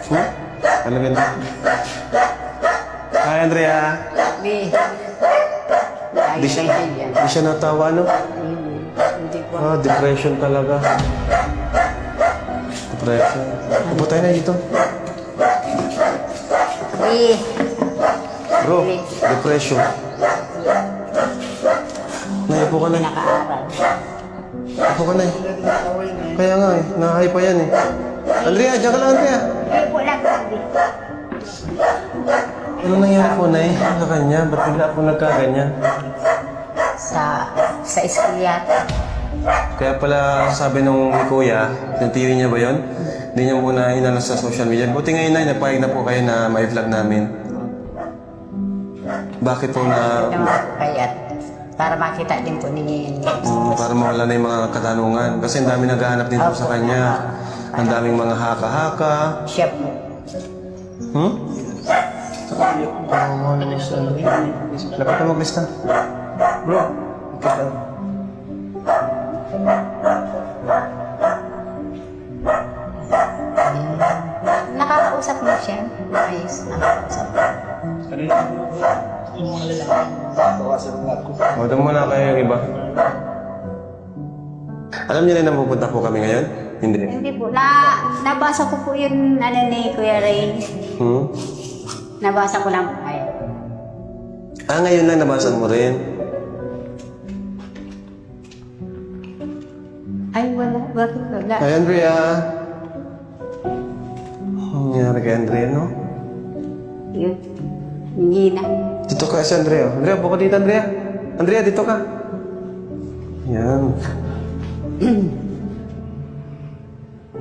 Hmm? Talaga na. Hi, Andrea. Di. Di siya natawa, no? Hindi ko. Ah, depression talaga. Depression. Upo tayo na dito. Di. Bro, depression. Naipo ka na. Nakaaral. Upo ka na eh. Kaya nga eh, nahay pa yan eh. Andrea, dyan ka lang, Andrea. Hindi po lang. Ano nangyari po, Nay? Sa kanya? Ba't bigla po nagkaganyan? Sa school yata. Kaya pala sabi nung kuya, yung theory niya ba yun? Hindi niya muna inano sa social media. Buti ngayon, Nay, napayag na po kayo na may vlog namin. Bakit po na... Kaya para makita din po ninyo yun. para mawala na yung mga katanungan. Kasi ang dami naghahanap din po sa kanya. Ang daming mga haka-haka. Siya po. Hmm? Lapit na maglista. Bro, kita. Nakakausap mo siya. Ayos, nakakausap. Huwag mo na kayo yung iba. Alam niyo na pupunta po kami ngayon? Hindi. Hindi po. Nabasa ko po yun, ni Kuya Ray. Hmm? Nabasa ko lang po ngayon. Ah, ngayon lang nabasan mo rin. Ay, wala. Bakit wala? Hi, Andrea. Ang nangyari kay Andrea, no? Yun. Hindi na. Dito ka si Andrea. Andrea, buka dito, Andrea. Andrea, dito ka. Yan.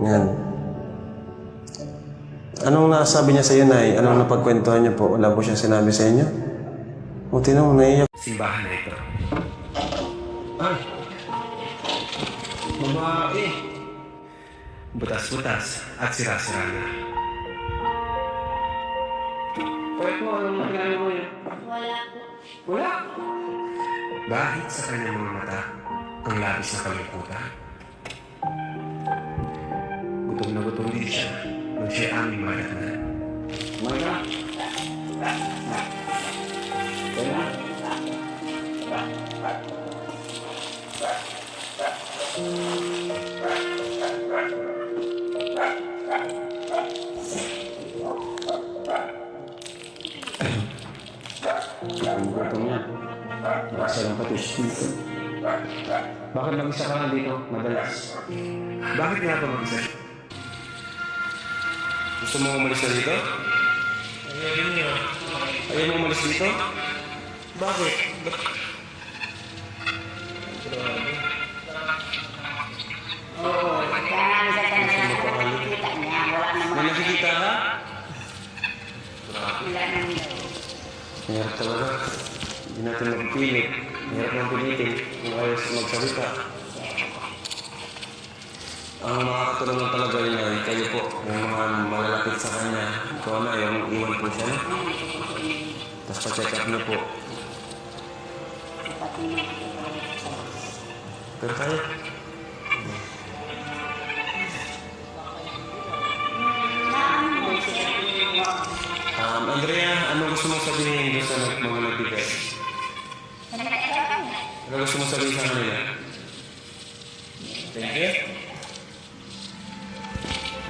Yan. Anong nasabi niya sa iyo, Nay? Anong napagkwentuhan niyo po? Wala po siya sinabi sa inyo? Buti na, naiyak. Simbahan na ito. Ay! Babae! Butas-butas at sira-sira na. Pwede mo, anong nakinami mo yun? Wala po. Wala! Bahit sa kanyang mga mata ang labis na kalungkutan. Gutom na gutom din siya nang siya aming madatnan. Mga! Ang gutom niya. Nakasa lang pati dito. Bakit mag-isa ka lang dito, madalas? Bakit nga ba mag-isa? Gusto mo umalis na dito? Ayaw mo umalis dito? Bakit? Oo. Kaya nga sa kanila nakikita niya. Wala May namang. nakikita ka? Wala namang. Mahirap talaga. Hindi natin magpipilit. Mahirap nang pilitin kung ayaw magsalita. Ang makakatulong lang talaga yun ay kayo po. Yung mga malalapit sa kanya. Ikaw na, yung iwan po siya na. Tapos pa-check up na po. Pero kaya. Andrea, ano gusto mong sabihin doon sa mga nagbigay? Ano gusto mong sabihin sa kanila? Thank you.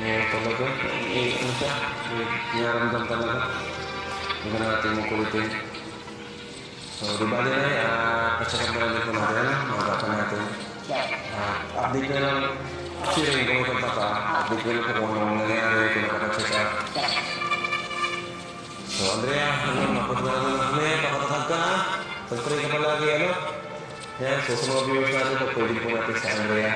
Talaga. Ano siya? Niyaramdam talaga. Hindi na natin mong kulitin. So, di ba din ay, pa-check up na lang po natin, magapan natin. Update ko lang, sharing kung may pagpapa, update ko lang po kung anong nangyari, kung nakapa-check up. So, Andrea, mapagmana na kami, pakatatag ka na. Pag-pray ka palagi, ano? Yan, so sa mga viewers natin, pwede po natin sa Andrea.